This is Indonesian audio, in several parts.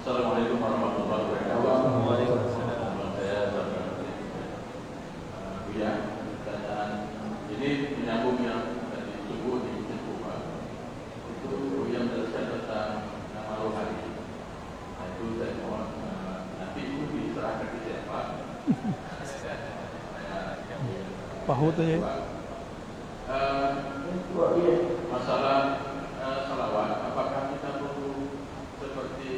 Assalamualaikum warahmatullahi wabarakatuh. Waalaikumsalam. Saya Buya. Pertanyaan ini menyambung yang tadi subuh di Pak. Itu yang menjelaskan tentang nama rohani. Nah, itu saya mohon nanti itu diserahkan ke siapa? Pahut aja. Masalah salawat, apakah kita perlu seperti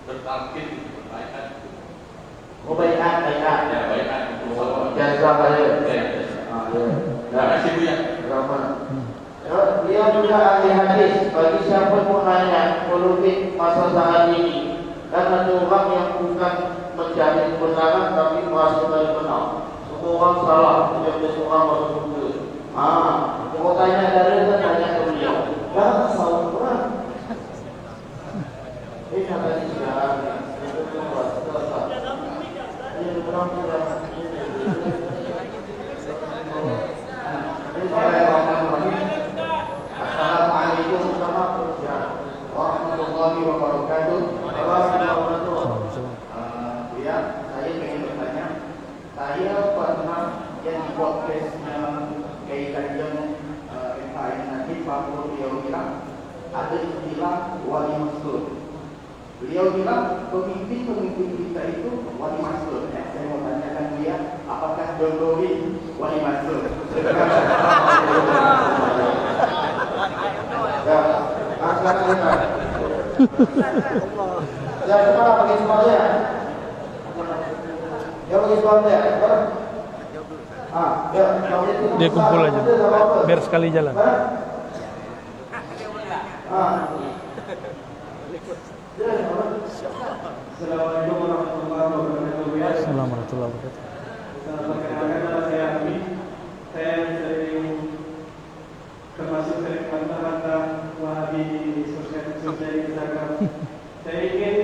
bertarkir berbaikan? Oh, baikan. Ya, baikan untuk salawat. Jasa saya. Ya. Terima kasih Bu ya. Beliau juga ahli hadis. Bagi siapa pun nanya politik masa saat ini, karena ada orang yang bukan mencari kebenaran tapi merasa dari benar. Semua orang salah, dia seorang masuk surga. Mau tanya dari itu tanya ke beliau. Jangan salah orang. Ini kata si sekarang. Ini orang sudah. Assalamualaikum warahmatullahi wabarakatuh. Ya, saya ingin bertanya. Saya pernah yang di podcastnya kaitan FAI nanti Pak beliau bilang ada istilah wali masuk. Beliau bilang pemimpin kita itu wali masuk. Saya mau tanyakan dia, apakah Jokowi wali masuk? Ya, sekarang ya, cuma pakai semuanya. Ya, pakai semuanya. Dia kumpul aja, biar sekali jalan. Assalamualaikum warahmatullahi wabarakatuh. Assalamualaikum warahmatullahi wabarakatuh. Perkenalkan nama saya Ami. Saya sering termasuk sering bantah-bantah Wahabi di sosial Instagram. Saya ingin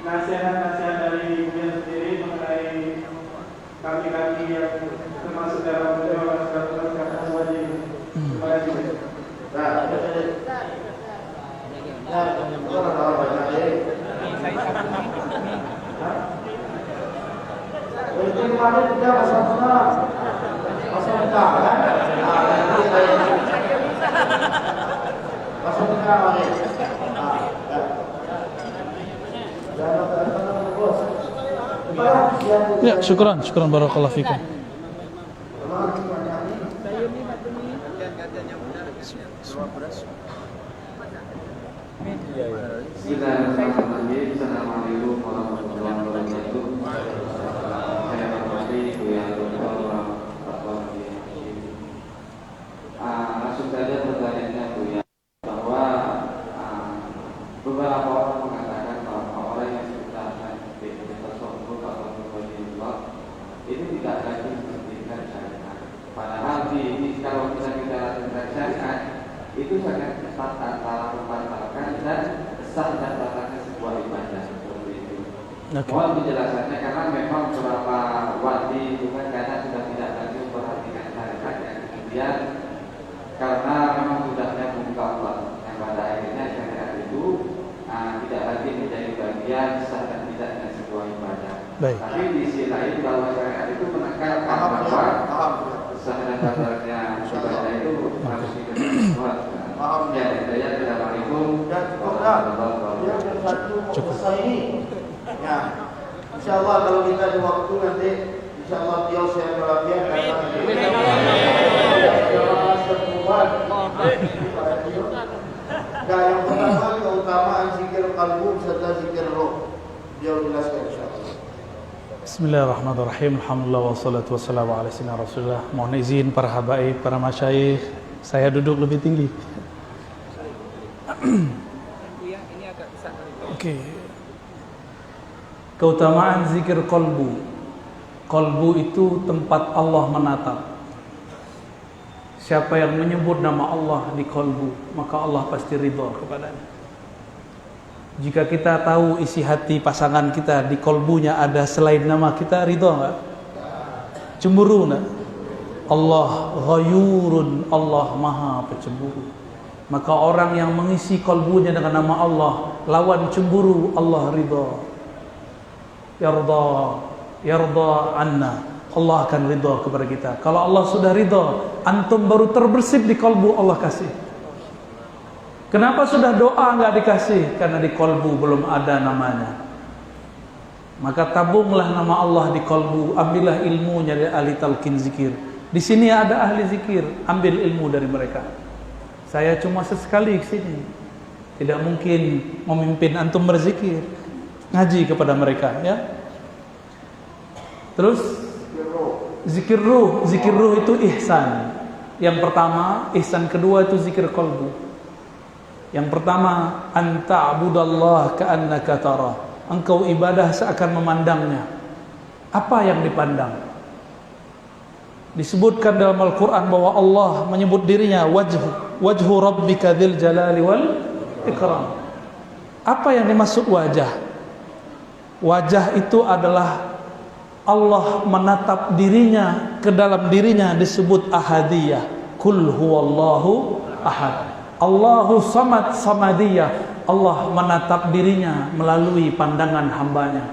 nasihat-nasihat dari beliau sendiri mengenai kami-kami yang termasuk dalam dewan kata wajib. Terima kasih. Itu kemarin kita masalah kan? Ya, syukran barakallahu fikum. Bismillahirrahmanirrahim. Assalamualaikum warahmatullahi wabarakatuh. Saya hormati Buya Dr. langsung saja pertanyaannya Buya, bahwa beberapa orang mengatakan bahwa orang yang sudah menjadi tersebut atau berwajibullah itu tidak lagi menghentikan syariat. Padahal kalau kita tentang syariat itu sangat ketat antara membatalkan dan sah dan batalkan sebuah ibadah seperti itu. Mohon penjelasannya, karena memang beberapa wali itu kan karena sudah tidak lagi memperhatikan syariat, yang kemudian karena memang sudahnya muka Allah, yang pada akhirnya syariat itu tidak lagi menjadi bagian sah dan tidaknya sebuah ibadah. Tapi di sisi lain bahwa syariat itu menekankan bahwa sah dan batalnya ibadah itu harus dikerjakan. Ya, saya Assalamualaikum warahmatullahi Cukup. Ini, ya, insyaallah kalau kita ada waktu nanti, insyaallah beliau sehat walafiat dan yang pertama keutamaan zikir qalbu serta zikir roh. Beliau jelaskan insyaallah. Bismillahirrahmanirrahim. Alhamdulillah wassalatu wassalamu ala sayyidina Rasulullah. Mohon izin para habaib, para masyayikh, saya duduk lebih tinggi. Oke. Keutamaan zikir qalbu. Qalbu itu tempat Allah menatap. Siapa yang menyebut nama Allah di qalbu, maka Allah pasti ridha kepadanya. Jika kita tahu isi hati pasangan kita di qalbunya ada selain nama kita, ridha enggak? Cemburu enggak? Allah ghayurun, Allah maha pencemburu. Maka orang yang mengisi kalbunya dengan nama Allah, lawan cemburu Allah ridha. Yarda anna, Allah akan ridha kepada kita. Kalau Allah sudah ridha, antum baru terbersit di kalbu, Allah kasih. Kenapa sudah doa enggak dikasih? Karena di kalbu belum ada namanya. Maka tabunglah nama Allah di kalbu, ambillah ilmunya dari ahli talqin zikir. Di sini ada ahli zikir, ambil ilmu dari mereka. Saya cuma sesekali ke sini. Tidak mungkin memimpin antum berzikir. Ngaji kepada mereka, ya. Terus zikir ruh itu ihsan. Yang pertama, ihsan kedua itu zikir qalbu. Yang pertama, anta abudallah ka'annaka tara. Engkau ibadah seakan memandangnya. Apa yang dipandang? Disebutkan dalam Al-Quran bahwa Allah menyebut dirinya wajhu rabbika dzil jalali wal ikram. Apa yang dimaksud wajah? Wajah itu adalah Allah menatap dirinya, ke dalam dirinya disebut ahadiyah. Kul huwallahu ahad. Allahu samad samadiyah. Allah menatap dirinya melalui pandangan hambanya.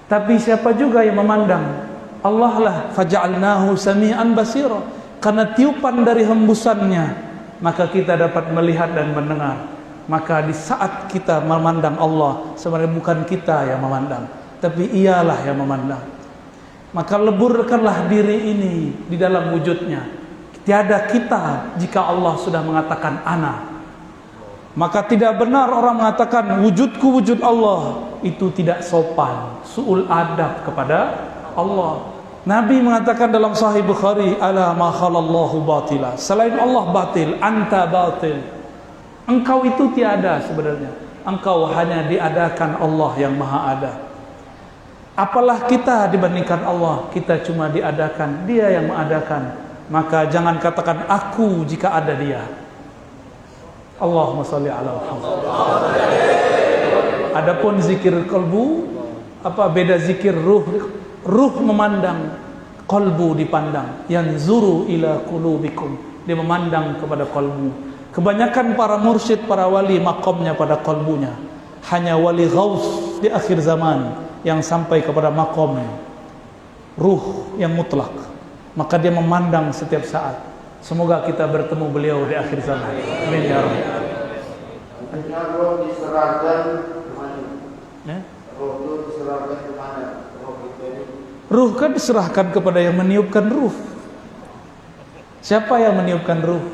Tapi siapa juga yang memandang? Allah lah. Faja'alnahu sami'an basira. Karena tiupan dari hembusannya, maka kita dapat melihat dan mendengar. Maka di saat kita memandang Allah, sebenarnya bukan kita yang memandang, tapi ialah yang memandang. Maka leburkanlah diri ini di dalam wujudnya. Tiada kita jika Allah sudah mengatakan ana. Maka tidak benar orang mengatakan wujudku wujud Allah. Itu tidak sopan, su'ul adab kepada Allah. Nabi mengatakan dalam Sahih Bukhari, ala ma khalallahu batila. Selain Allah batil, anta batil. Engkau itu tiada sebenarnya. Engkau hanya diadakan Allah yang maha ada. Apalah kita dibandingkan Allah? Kita cuma diadakan, Dia yang mengadakan. Maka jangan katakan aku jika ada Dia. Allahumma shalli ala Muhammad. Adapun zikir kalbu, apa beda zikir ruh? Ruh memandang, kalbu dipandang. Yanzuru ila qulubikum. Dia memandang kepada kalbu. Kebanyakan para mursyid, para wali makomnya pada kalbunya. Hanya wali ghaus di akhir zaman yang sampai kepada makom ruh yang mutlak. Maka dia memandang setiap saat. Semoga kita bertemu beliau di akhir zaman. Amin ya Rabbi. Artinya roh diserahkan kemana? Ya? Roh itu diserahkan kemana? Roh itu ini. Ruh kan diserahkan kepada yang meniupkan ruh. Siapa yang meniupkan ruh?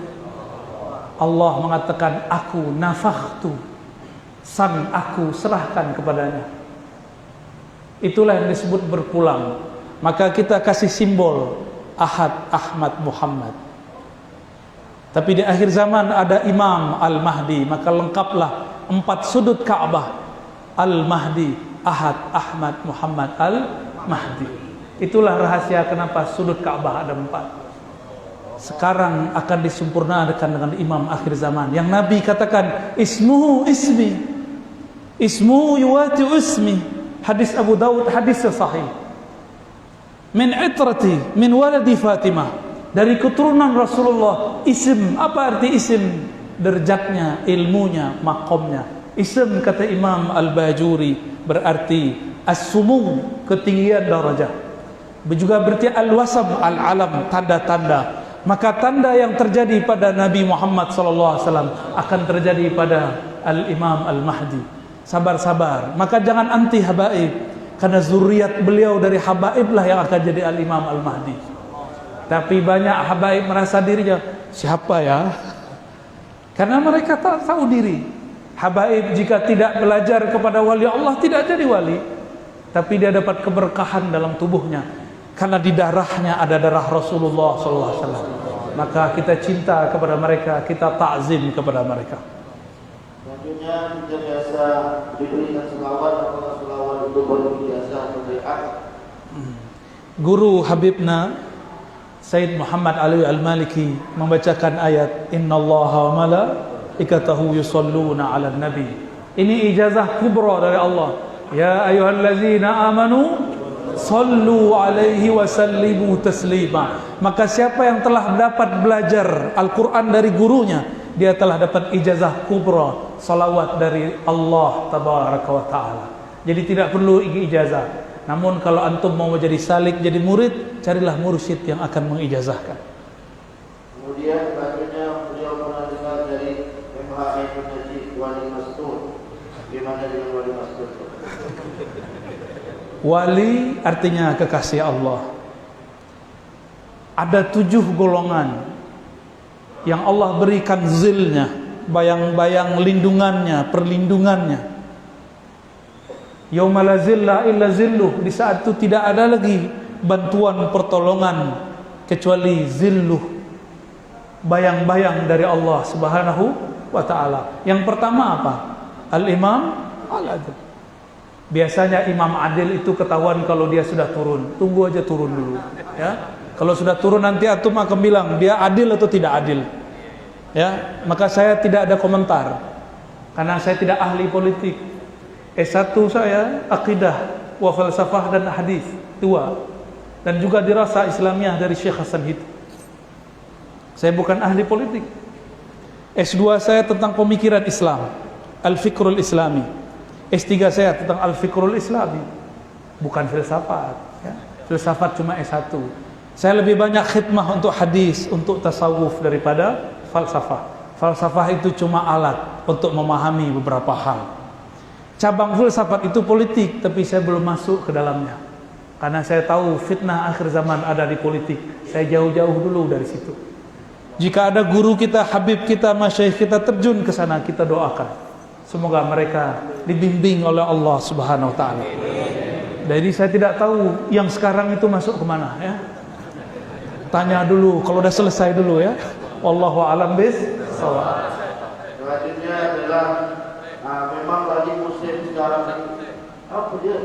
Allah mengatakan aku nafakhtu, sang aku serahkan kepadanya. Itulah yang disebut berpulang. Maka kita kasih simbol Ahad, Ahmad, Muhammad. Tapi di akhir zaman ada Imam Al-Mahdi. Maka lengkaplah 4 sudut Ka'bah. Al-Mahdi, Ahad, Ahmad, Muhammad, Al-Mahdi. Itulah rahasia kenapa sudut Ka'bah ada 4. Sekarang akan disempurnakan dengan Imam akhir zaman. Yang Nabi katakan ismuhu ismi, ismuhu yuwati ismi. Hadis Abu Dawud, hadis sahih. Min itrati, min waladi Fatimah. Dari keturunan Rasulullah. Isim, apa arti isim? Derjatnya, ilmunya, makomnya. Isim kata Imam Al-Bajuri berarti as-sumu, ketinggian darajah. Juga berarti al-wasam, al-alam, tanda-tanda. Maka tanda yang terjadi pada Nabi Muhammad SAW akan terjadi pada Al-Imam Al-Mahdi. Sabar-sabar. Maka jangan anti habaib. Karena zuriat beliau dari habaib lah yang akan jadi Al-Imam Al-Mahdi. Tapi banyak habaib merasa dirinya, siapa ya? Karena mereka tak tahu diri. Habaib jika tidak belajar kepada wali Allah tidak jadi wali. Tapi dia dapat keberkahan dalam tubuhnya. Karena di darahnya ada darah Rasulullah SAW. Maka kita cinta kepada mereka, kita ta'zim kepada mereka. Selanjutnya kita biasa diberikan selawat. Apakah selawat itu baru biasa atau bid'ah? Guru Habibna Sayyid Muhammad Ali Al-Maliki membacakan ayat Innallaha wa malaikatahu yusalluna 'alan nabi. Ini ijazah kubra dari Allah. Ya ayyuhallazina amanu sallu alaihi wa sallimu taslima. Maka siapa yang telah dapat belajar Al-Quran dari gurunya, dia telah dapat ijazah kubra. salawat dari Allah tabaraka wa taala. Jadi tidak perlu ijazah. Namun kalau antum mau jadi salik, jadi murid, carilah mursyid yang akan mengijazahkan. Kemudian selanjutnya beliau pernah dengar dari MHI Najib Wali Mastur. Gimana dengan Wali Mastur? Wali artinya kekasih Allah. Ada 7 golongan yang Allah berikan zilnya, bayang-bayang lindungannya, perlindungannya. Yauma la zilla illa zilluh, di saat itu tidak ada lagi bantuan pertolongan kecuali zilluh, bayang-bayang dari Allah Subhanahu wa taala. Yang pertama apa? Al-Imam Al-Adil. Biasanya imam adil itu ketahuan kalau dia sudah turun. Tunggu aja turun dulu, ya. Kalau sudah turun nanti antum akan bilang dia adil atau tidak adil. Ya, maka saya tidak ada komentar karena saya tidak ahli politik. S1 saya akidah wa falsafah dan hadis 2, dan juga dirasa Islamiyah dari Syekh Hasan Hid. Saya bukan ahli politik. S2 saya tentang pemikiran Islam, Al-Fikrul Islami. S3 saya tentang Al-Fikrul Islami, bukan filsafat, ya. Filsafat cuma S1. Saya lebih banyak khidmah untuk hadis, untuk tasawuf daripada falsafah. Falsafah itu cuma alat untuk memahami beberapa hal. Cabang filsafat itu politik, tapi saya belum masuk ke dalamnya. Karena saya tahu fitnah akhir zaman ada di politik. Saya jauh-jauh dulu dari situ. Jika ada guru kita, habib kita, masyayikh kita terjun ke sana, kita doakan. Semoga mereka dibimbing oleh Allah Subhanahu wa taala. Jadi saya tidak tahu yang sekarang itu masuk kemana, ya. Tanya dulu, kalau udah selesai dulu, ya. Wallahu a'lam bis-shawab. Selanjutnya adalah memang lagi musim sekarang ini. Apa dia?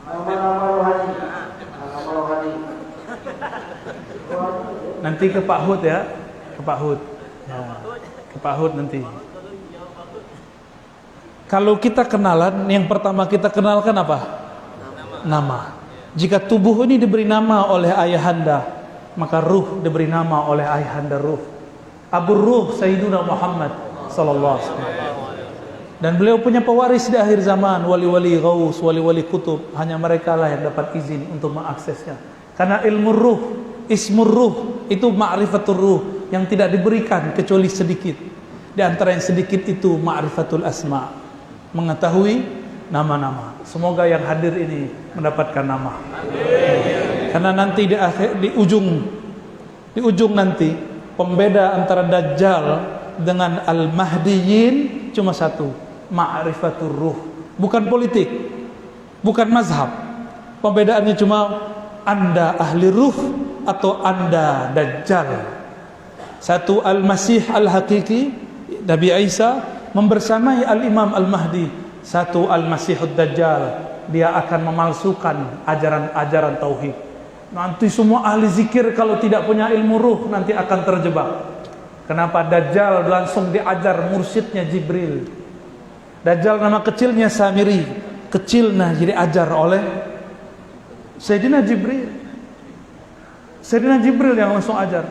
Nama-nama rohani. Nama rohani. Nanti ke Pak Hud, ya. Ke Pak Hud. Ya. Ke Pak Hud nanti. Kalau kita kenalan, yang pertama kita kenalkan apa? Nama. Jika tubuh ini diberi nama oleh ayahanda, maka ruh diberi nama oleh ayahanda ruh. Abu Ruh Sayyiduna Muhammad sallallahu alaihi wasallam. Dan beliau punya pewaris di akhir zaman, wali-wali ghaus, wali-wali kutub. Hanya mereka lah yang dapat izin untuk mengaksesnya. Karena ilmu ruh, ismur ruh, itu ma'rifatul ruh yang tidak diberikan kecuali sedikit. Di antara yang sedikit itu ma'rifatul asma, mengetahui nama-nama. Semoga yang hadir ini mendapatkan nama. Karena nanti di ujung nanti pembeda antara Dajjal dengan Al-Mahdiyin cuma satu, ma'rifatul ruh. Bukan politik, bukan mazhab. Pembedaannya cuma Anda ahli ruh atau Anda Dajjal. Satu Al-Masih Al-Hakiki, Nabi Isa membersamai Al-Imam Al-Mahdi. Satu Al-Masihud Dajjal, dia akan memalsukan ajaran-ajaran tauhid. Nanti semua ahli zikir kalau tidak punya ilmu ruh nanti akan terjebak. Kenapa? Dajjal langsung diajar mursyidnya Jibril. Dajjal nama kecilnya Samiri, kecilnya jadi ajar oleh Sayyidina Jibril. Sayyidina Jibril yang langsung ajar.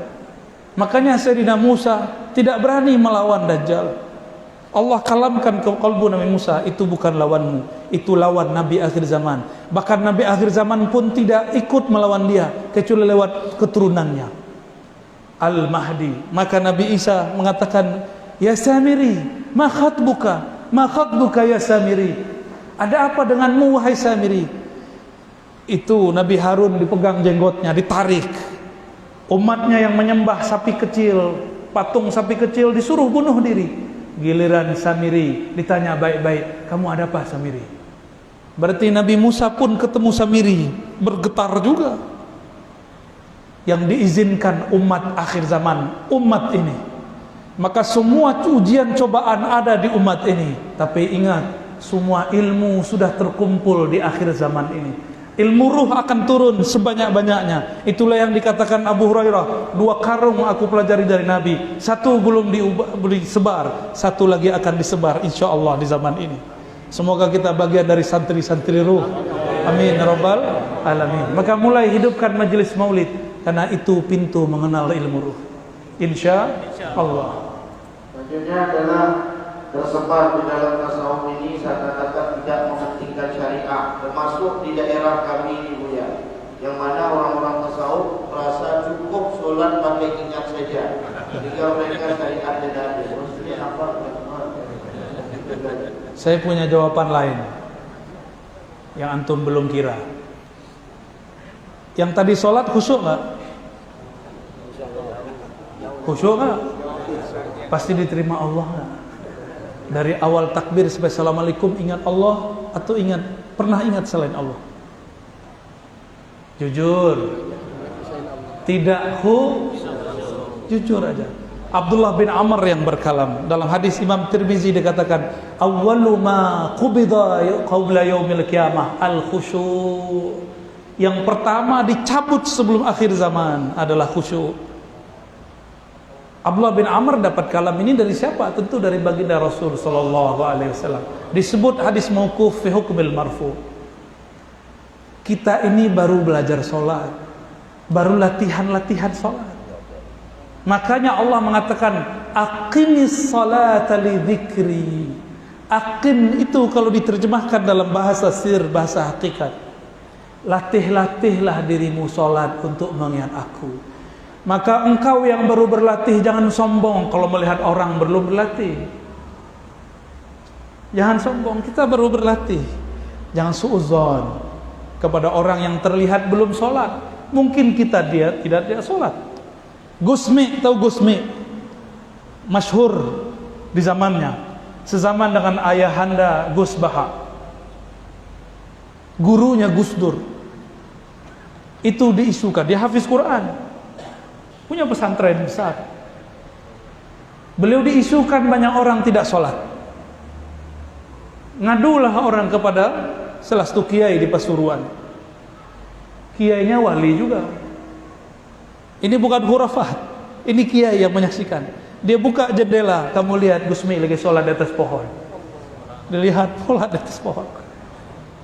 Makanya Sayyidina Musa tidak berani melawan Dajjal. Allah kalamkan ke kalbu Nabi Musa, itu bukan lawanmu, itu lawan Nabi akhir zaman. Bahkan Nabi akhir zaman pun tidak ikut melawan dia kecuali lewat keturunannya Al-Mahdi. Maka Nabi Isa mengatakan, "Ya Samiri, ma khatbuka ya Samiri?" Ada apa denganmu wahai Samiri? Itu Nabi Harun dipegang jenggotnya, ditarik. Umatnya yang menyembah sapi kecil, patung sapi kecil disuruh bunuh diri. Giliran Samiri ditanya baik-baik, "Kamu ada apa Samiri?" Berarti Nabi Musa pun ketemu Samiri, bergetar juga. Yang diizinkan umat akhir zaman, umat ini. Maka semua ujian cobaan ada di umat ini. Tapi ingat, semua ilmu sudah terkumpul di akhir zaman ini. Ilmu ruh akan turun sebanyak-banyaknya. Itulah yang dikatakan Abu Hurairah, 2 karung aku pelajari dari Nabi, 1 belum disebar, 1 lagi akan disebar insyaallah di zaman ini. Semoga kita bagian dari santri-santri ruh. Amin ya rabbal alamin. Maka mulai hidupkan majelis maulid, karena itu pintu mengenal ilmu ruh. Insya Allah. Selanjutnya adalah tersebar di dalam tasawuf ini seakan-akan tidak mementingkan syariah, termasuk di daerah kami ini Buya, yang mana orang-orang tasawuf merasa cukup sholat pakai ingat saja, sehingga mereka syariat dan ada. Maksudnya apa? Saya punya jawaban lain yang antum belum kira. Yang tadi sholat khusyuk nggak? Khusyuk nggak? Pasti diterima Allah nggak? Dari awal takbir sampai assalamualaikum ingat Allah atau pernah ingat selain Allah? Jujur. Tidak jujur aja. Abdullah bin Amr yang berkalam dalam hadis Imam Tirmizi dikatakan awwalu ma qubida qabla yaumil qiyamah al khusyu'. Yang pertama dicabut sebelum akhir zaman adalah khusyuk. Abdullah bin Amr dapat kalam ini dari siapa? Tentu dari baginda Rasul sallallahu alaihi wasallam. Disebut hadis mauquf fi hukmil marfu. Kita ini baru belajar salat, baru latihan salat. Makanya Allah mengatakan aqimis salata li dzikri. Aqim itu kalau diterjemahkan dalam bahasa sir, bahasa hakikat, latih-latihlah dirimu salat untuk mengingat aku. Maka engkau yang baru berlatih jangan sombong kalau melihat orang belum berlatih. Jangan sombong, kita baru berlatih. Jangan suudzon kepada orang yang terlihat belum salat. Mungkin dia tidak salat. Gusmi, tahu Gusmi? Masyhur di zamannya, sezaman dengan ayahanda Gus Baha. Gurunya Gus Dur. Itu diisukan, dia hafiz Quran. Punya pesantren besar. Beliau diisukan banyak orang tidak sholat. Ngadulah orang kepada salah satu kiai di Pasuruan. Kiainya wali juga. Ini bukan khurafat. Ini kiai yang menyaksikan. Dia buka jendela, kamu lihat Gusmi lagi sholat di atas pohon. Dilihat sholat di atas pohon.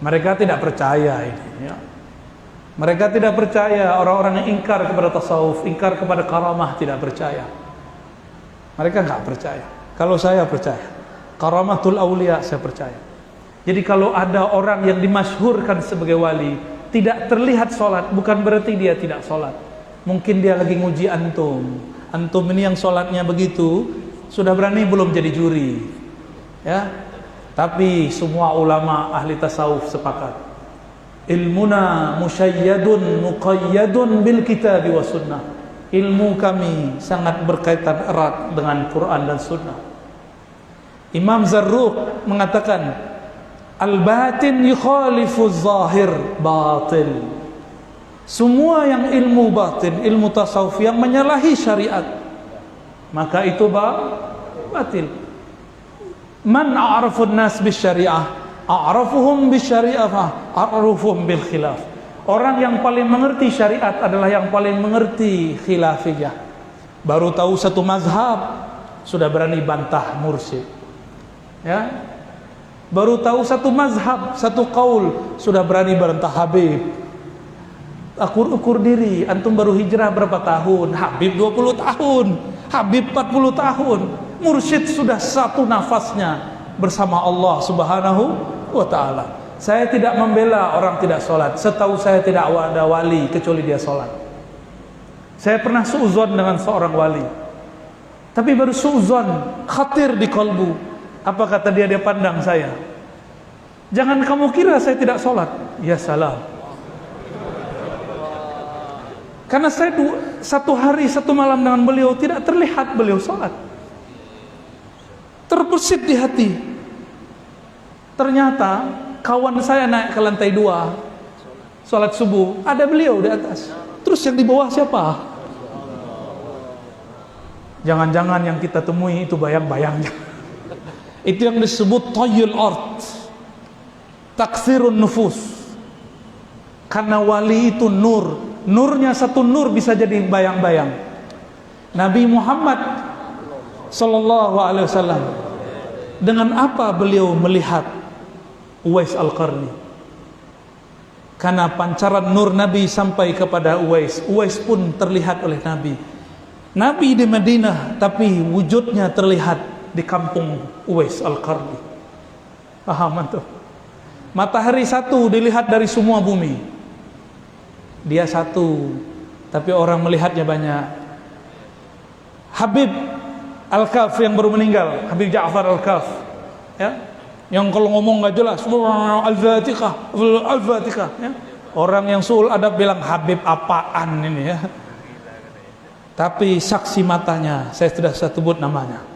Mereka tidak percaya ini. Ya. Mereka tidak percaya, orang-orang yang ingkar kepada tasawuf, ingkar kepada karamah tidak percaya. Mereka nggak percaya. Kalau saya percaya, karamatul aulia saya percaya. Jadi kalau ada orang yang dimasyhurkan sebagai wali, tidak terlihat sholat, bukan berarti dia tidak sholat. Mungkin dia lagi nguji antum. Antum ini yang sholatnya begitu, sudah berani belum jadi juri? Ya. Tapi semua ulama ahli tasawuf sepakat. Ilmuna musyayyadun muqayyadun bil kitab wa sunnah. Ilmu kami sangat berkaitan erat dengan Quran dan sunnah. Imam Zarruq mengatakan al-batin yukhalifu zahir batil. Semua yang ilmu batin, ilmu tasawuf yang menyalahi syariat, maka itu batil. Man a'rafun nas bisyariah, a'rafuhum bisyariah, a'rafuhum bil khilaf. Orang yang paling mengerti syariat adalah yang paling mengerti khilafiyah. Baru tahu satu mazhab sudah berani bantah mursyid. Ya. Baru tahu satu mazhab, satu qaul sudah berani bantah Habib. Ukur diri, antum baru hijrah berapa tahun? Habib 20 tahun, Habib 40 tahun. Mursyid sudah satu nafasnya bersama Allah Subhanahu wa ta'ala. Saya tidak membela orang tidak sholat. Setahu saya tidak ada wali kecuali dia sholat. Saya pernah suudzon dengan seorang wali, tapi baru suudzon, khatir di kalbu. Apa kata dia pandang saya? Jangan kamu kira saya tidak sholat. Ya salam. Karena saya satu hari satu malam dengan beliau tidak terlihat beliau sholat. Terbesit di hati. Ternyata kawan saya naik ke lantai 2 sholat subuh, ada beliau di atas. Terus yang di bawah siapa? Jangan-jangan yang kita temui itu bayang-bayangnya. Itu yang disebut tayyul ard, taksirun nufus. Karena wali itu nur. Nurnya satu nur bisa jadi bayang-bayang. Nabi Muhammad sallallahu alaihi wasallam, dengan apa beliau melihat Uwais Al-Qarni? Karena pancaran nur Nabi sampai kepada Uwais. Uwais pun terlihat oleh Nabi. Nabi di Madinah, tapi wujudnya terlihat di kampung Uwais Al-Qarni. Paham antum? Matahari satu dilihat dari semua bumi. Dia satu, tapi orang melihatnya banyak. Habib Al-Kaf yang baru meninggal, Habib Ja'far Al-Kaf, ya, yang kalau ngomong nggak jelas, Al-Fatihah, Al-Fatihah, ya. Orang yang suul adab bilang Habib apaan ini ya. Tapi saksi matanya, saya sudah sebut namanya.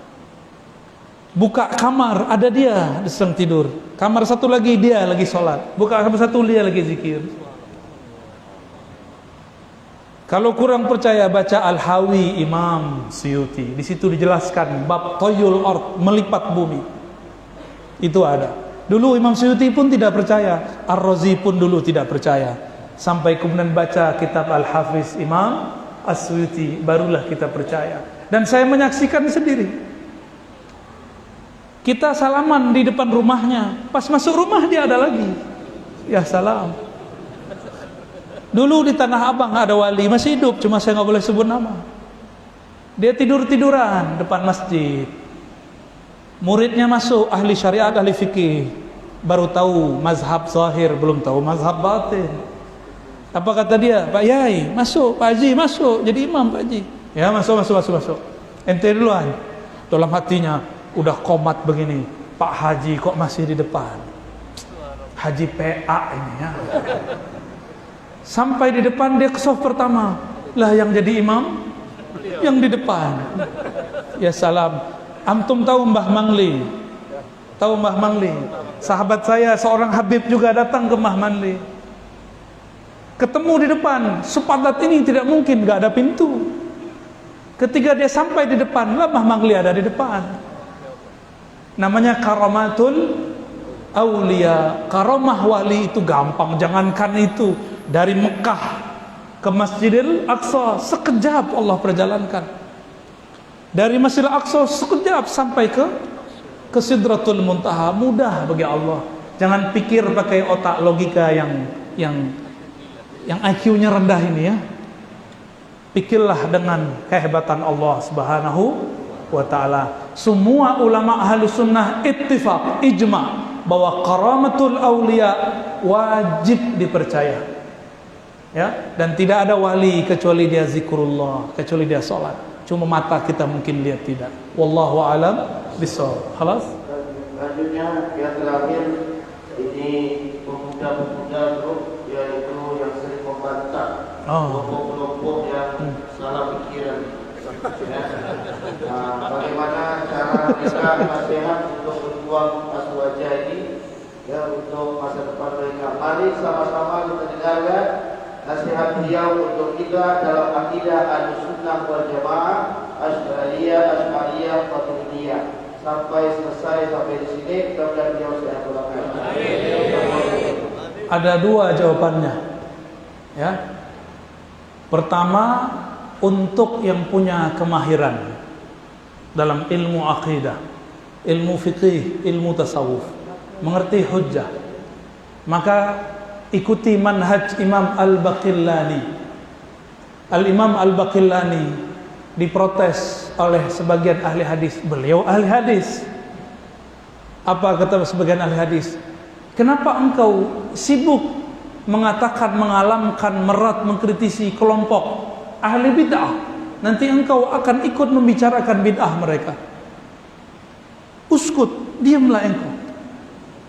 Buka kamar, ada dia sedang tidur. Kamar satu lagi dia lagi sholat. Buka kamar satu dia lagi zikir. Kalau kurang percaya baca Al-Hawi Imam Suyuti. Di situ dijelaskan bab toyul ard, melipat bumi. Itu ada. Dulu Imam Suyuti pun tidak percaya. Ar-Razi pun dulu tidak percaya. Sampai kemudian baca kitab Al-Hafiz Imam As-Suyuti, barulah kita percaya. Dan saya menyaksikan sendiri. Kita salaman di depan rumahnya, pas masuk rumah dia ada lagi. Ya salam. Dulu di Tanah Abang ada wali masih hidup, cuma saya nggak boleh sebut nama. Dia tiduran depan masjid. Muridnya masuk, ahli syariat, ahli fikih, baru tahu mazhab zahir, belum tahu mazhab batin. Apa kata dia? Pak Yai, masuk. Pak Haji, masuk. Jadi imam Pak Haji. Ya, masuk. Ente duluan. Dalam hatinya, udah komat begini. Pak Haji kok masih di depan? Haji PA ini ya. Sampai di depan dia ke saf pertama. Lah yang jadi imam? Yang di depan. Ya salam. Antum tahu Mbah Mangli? Tahu Mbah Mangli? Sahabat saya, seorang Habib juga datang ke Mbah Mangli. Ketemu di depan, sepadat ini tidak mungkin, gak ada pintu. Ketika dia sampai di depan, lah Mbah Mangli ada di depan. Namanya karamatul aulia. Karamah wali itu gampang, jangankan itu. Dari Mekah ke Masjidil Aqsa sekejap Allah perjalankan. Dari Masjidil Aqsa sekejap sampai ke Sidratul Muntaha, mudah bagi Allah. Jangan pikir pakai otak logika yang IQ-nya rendah ini ya. Pikirlah dengan kehebatan Allah Subhanahu wa ta'ala. Semua ulama ahli sunnah ittifaq, ijma bahwa karamatul awliya wajib dipercaya ya. Dan tidak ada wali kecuali dia zikrullah, kecuali dia sholat. Cuma mata kita mungkin lihat tidak. Wallahu a'lam bishawab. Khalas. Selanjutnya yang terakhir ini pemuda-pemuda grup yaitu yang sering membantah kelompok-kelompok yang salah pikiran. Ya. Bagaimana cara mereka nasihat untuk berjuang aswaja ini ya, untuk masa depan mereka. Mari sama-sama kita dengarkan nasihat beliau untuk kita dalam akidah Ahlussunnah wal Jamaah, Asy'ariyah, Maturidiyah. Sampai selesai sampai di sini, mudah-mudahan beliau sehat walafiat. Ada dua jawabannya. Ya. Pertama, untuk yang punya kemahiran dalam ilmu akidah, ilmu fikih, ilmu tasawuf, mengerti hujjah, maka ikuti manhaj Imam Al-Baqillani. Al-Imam Al-Baqillani diprotes oleh sebagian ahli hadis. Beliau ahli hadis. Apa kata sebagian ahli hadis? Kenapa engkau sibuk mengatakan, mengalamkan, merat, mengkritisi kelompok ahli bid'ah? Nanti engkau akan ikut membicarakan bid'ah mereka. Uskut, diamlah engkau.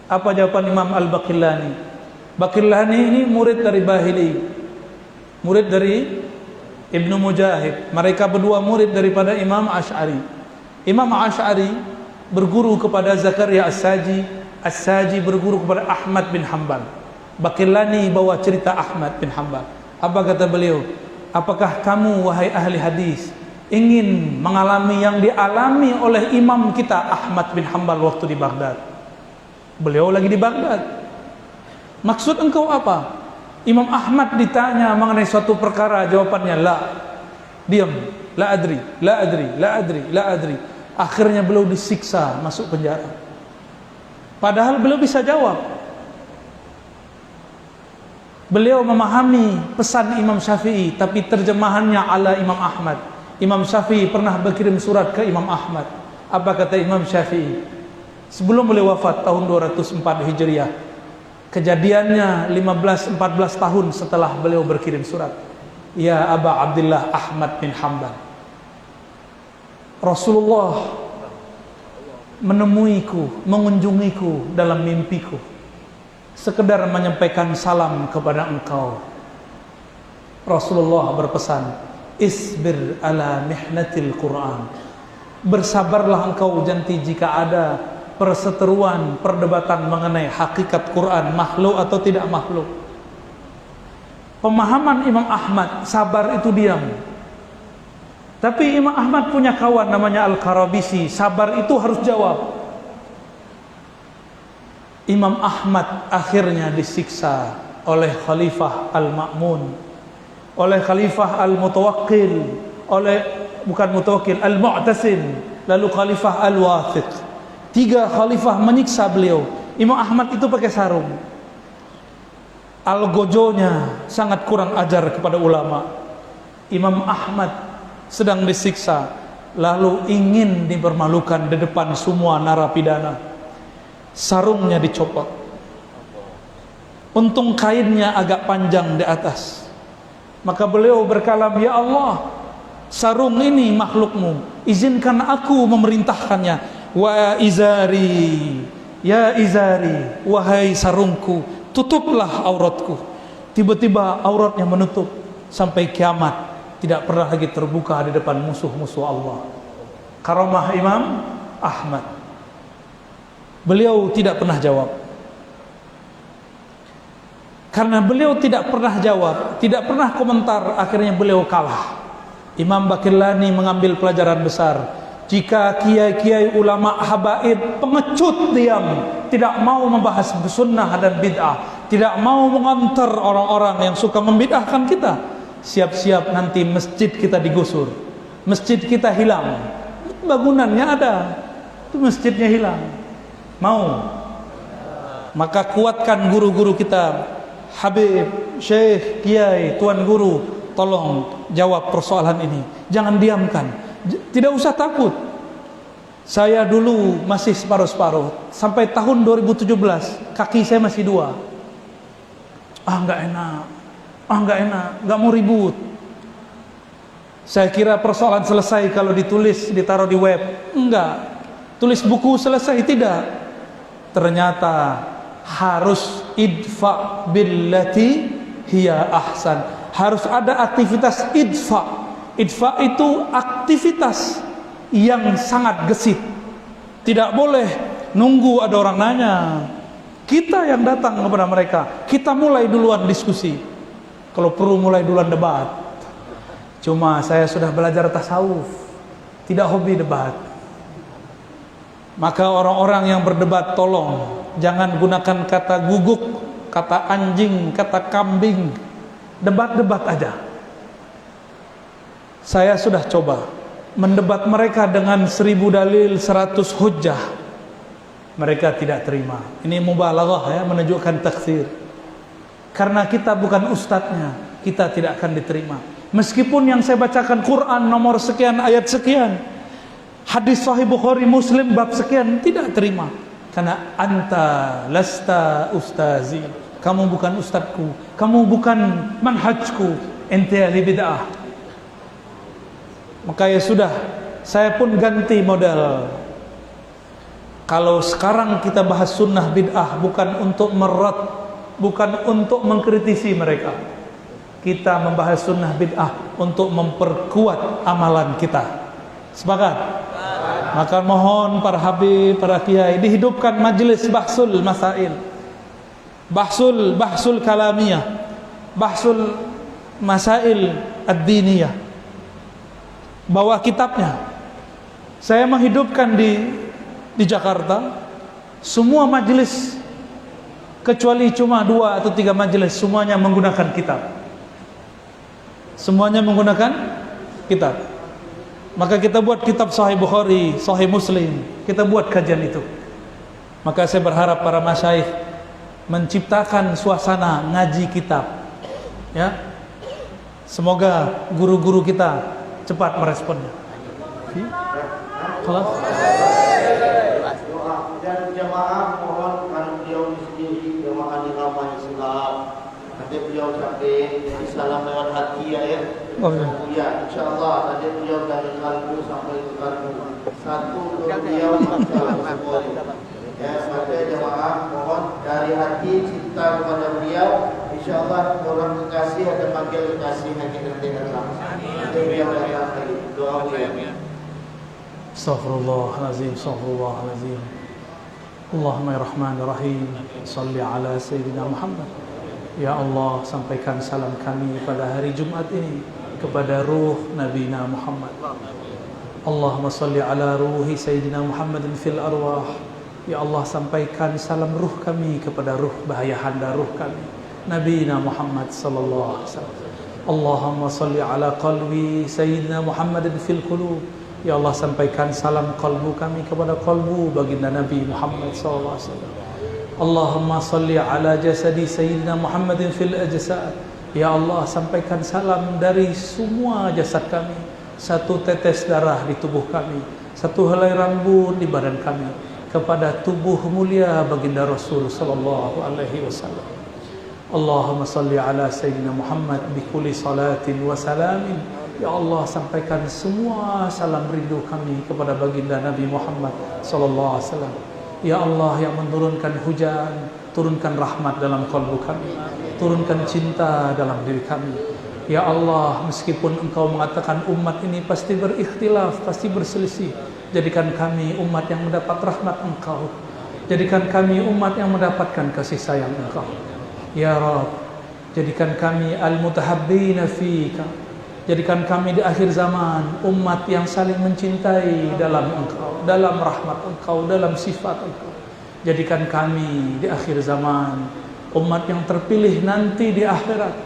Apa jawaban Imam Al-Baqillani? Baqillani ini murid dari Bahili, murid dari Ibnu Mujahid. Mereka berdua murid daripada Imam Asy'ari. Imam Asy'ari berguru kepada Zakaria As-Saji, As-Saji berguru kepada Ahmad bin Hanbal. Baqillani bawa cerita Ahmad bin Hanbal. Apa kata beliau? Apakah kamu wahai ahli hadis ingin mengalami yang dialami oleh imam kita Ahmad bin Hanbal waktu di Baghdad? Beliau lagi di Baghdad. Maksud engkau apa? Imam Ahmad ditanya mengenai suatu perkara, jawabannya la. Diam, la adri. Akhirnya beliau disiksa, masuk penjara. Padahal beliau bisa jawab. Beliau memahami pesan Imam Syafi'i, tapi terjemahannya ala Imam Ahmad. Imam Syafi'i pernah berkirim surat ke Imam Ahmad. Apa kata Imam Syafi'i? Sebelum beliau wafat tahun 204 Hijriah. Kejadiannya 14 tahun setelah beliau berkirim surat. Ya Aba Abdullah Ahmad bin Hanbal, Rasulullah menemuiku, mengunjungiku dalam mimpiku, sekedar menyampaikan salam kepada engkau. Rasulullah berpesan, isbir ala mihnatil Quran, bersabarlah engkau janti jika ada perseteruan, perdebatan mengenai hakikat Quran, makhluk atau tidak makhluk. Pemahaman Imam Ahmad, sabar itu diam. Tapi Imam Ahmad punya kawan namanya Al-Karabisi, sabar itu harus jawab. Imam Ahmad akhirnya disiksa oleh Khalifah Al-Ma'mun, oleh Khalifah Al-Mutawakkil, Al-Mu'tasim, lalu Khalifah Al-Wathiq. 3 khalifah menyiksa beliau. Imam Ahmad itu pakai sarung. Algojonya sangat kurang ajar kepada ulama. Imam Ahmad sedang disiksa, lalu ingin dipermalukan di depan semua narapidana. Sarungnya dicopot. Untung kainnya agak panjang di atas. Maka beliau berkalam, ya Allah, sarung ini makhlukmu, izinkan aku memerintahkannya. Wa izari, ya izari, wahai sarungku, tutuplah auratku. Tiba-tiba auratnya menutup sampai kiamat, tidak pernah lagi terbuka di depan musuh-musuh Allah. Karamah Imam Ahmad. Beliau tidak pernah jawab. Karena beliau tidak pernah jawab, tidak pernah komentar, akhirnya beliau kalah. Imam Baqillani mengambil pelajaran besar. Jika kiai-kiai ulama habaib pengecut diam, tidak mau membahas sunnah dan bid'ah, tidak mau mengantar orang-orang yang suka membid'ahkan kita, siap-siap nanti masjid kita digusur, masjid kita hilang, bangunannya ada, itu masjidnya hilang. Mau? Maka kuatkan guru-guru kita, Habib, Syekh, Kiai, Tuan Guru, tolong jawab persoalan ini, jangan diamkan. Tidak usah takut. Saya dulu masih separuh-separuh. Sampai tahun 2017 kaki saya masih 2. Enggak enak, enggak mau ribut. Saya kira persoalan selesai kalau ditulis, ditaruh di web. Enggak. Tulis buku selesai, tidak. Ternyata harus idfa billati hiya ahsan. Harus ada aktivitas idfa. Idfa itu aktivitas yang sangat gesit. Tidak boleh nunggu ada orang nanya. Kita yang datang kepada mereka, kita mulai duluan diskusi. Kalau perlu mulai duluan debat. Cuma saya sudah belajar tasawuf, tidak hobi debat. Maka orang-orang yang berdebat tolong jangan gunakan kata guguk, kata anjing, kata kambing. Debat-debat aja. Saya sudah coba mendebat mereka dengan 1000 dalil, 100 hujjah. Mereka tidak terima. Ini mubalaghah ya, menunjukkan taksir. Karena kita bukan ustadznya, kita tidak akan diterima. Meskipun yang saya bacakan Quran nomor sekian, ayat sekian, hadis Sahih Bukhari, Muslim bab sekian, tidak terima. Karena anta lasta ustazi. Kamu bukan ustadzku, kamu bukan manhajku, ente ahli bid'ah. Maka ya sudah, saya pun ganti model. Kalau sekarang kita bahas sunnah bid'ah, bukan untuk merat, bukan untuk mengkritisi mereka. Kita membahas sunnah bid'ah untuk memperkuat amalan kita. Sepakat? Maka mohon para habib, para kiai, dihidupkan majelis bahsul masail, bahsul kalamiyah, bahsul masail ad-diniyah. Bawa kitabnya. Saya menghidupkan di Jakarta semua majelis, kecuali cuma 2 atau 3 majelis, semuanya menggunakan kitab. Semuanya menggunakan kitab. Maka kita buat kitab Sahih Bukhari, Sahih Muslim, kita buat kajian itu. Maka saya berharap para masyayikh menciptakan suasana ngaji kitab. Ya. Semoga guru-guru kita cepat meresponnya. Kelas. Doa dan jamaah mohon kalau beliau sendiri jamaah di nama Islam. Nanti beliau sakit, jadi salam lewat hati ya. Oh, iya. Ya, insyaAllah nanti beliau dari kalbu sampai ke kalbu. Satu beliau semua. Ya, maka jamaah mohon dari hati cinta kepada beliau. InsyaAllah orang kekasih ada panggil kekasih nanti datang. Nanti beliau datang lagi. Doa beliau. Astaghfirullahalazim, astaghfirullahalazim. Allahumma ya Rahman ya Rahim, salli ala Sayyidina Muhammad. Ya Allah, sampaikan salam kami pada hari Jumat ini kepada ruh Nabi Muhammad. Allahumma salli ala ruhi Sayyidina Muhammadin fil arwah. Ya Allah, sampaikan salam ruh kami kepada ruh bahayahanda ruh kami Nabi Muhammad sallallahu alaihi wasallam. Allahumma salli ala qalbi Sayyidina Muhammadin fil qulub. Ya Allah, sampaikan salam kalbu kami kepada kalbu baginda Nabi Muhammad sallallahu alaihi wasallam. Allahumma salli ala jasadi Sayyidina Muhammadin fil ajsad. Ya Allah, sampaikan salam dari semua jasad kami, satu tetes darah di tubuh kami, satu helai rambut di badan kami, kepada tubuh mulia baginda Rasul sallallahu alaihi wasallam. Allahumma salli ala Sayyidina Muhammad bi kulli salatin wa salamin. Ya Allah, sampaikan semua salam rindu kami kepada baginda Nabi Muhammad sallallahu alaihi wasallam. Ya Allah yang menurunkan hujan, turunkan rahmat dalam kalbu kami, turunkan cinta dalam diri kami. Ya Allah, meskipun Engkau mengatakan umat ini pasti berikhtilaf, pasti berselisih, jadikan kami umat yang mendapat rahmat Engkau. Jadikan kami umat yang mendapatkan kasih sayang Engkau. Ya Rabb, jadikan kami al-mutahabbina fika. Jadikan kami di akhir zaman umat yang saling mencintai dalam Engkau, dalam rahmat Engkau, dalam sifat Engkau. Jadikan kami di akhir zaman umat yang terpilih nanti di akhirat,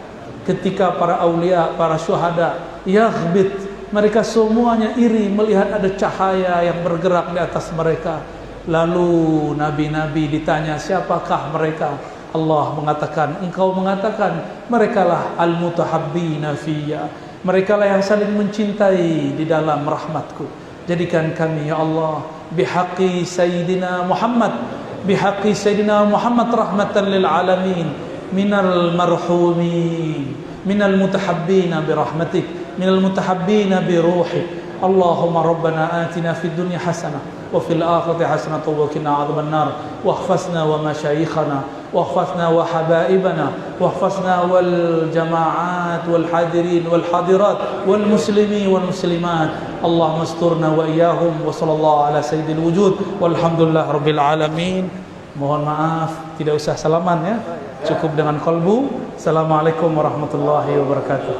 ketika para aulia, para syuhada yaghbit, mereka semuanya iri melihat ada cahaya yang bergerak di atas mereka. Lalu nabi-nabi ditanya, siapakah mereka? Allah mengatakan, Engkau mengatakan, merekalah al-mutahabbina fiyya. Mereka lah yang saling mencintai di dalam rahmatku. Jadikan kami ya Allah bihaqqi Sayyidina Muhammad, bihaqqi Sayyidina Muhammad rahmatan lil alamin, minal marhumin, minal mutahabbina birahmatik, minal mutahabbina biruhik. Allahumma rabbana atina fid dunya hasanah wa fil akhirati hasanah wa qina adzaban nar واحفظنا ومشايخنا واحفظنا وحبائبنا واحفظنا والجماعات والحاضرين والحاضرات والمسلمين والمسلمات اللهم استرنا وإياهم وصلى الله على سيد الوجود والحمد لله رب العالمين. Mohon maaf, tidak usah salaman ya, cukup dengan kalbu. Assalamualaikum warahmatullahi wabarakatuh.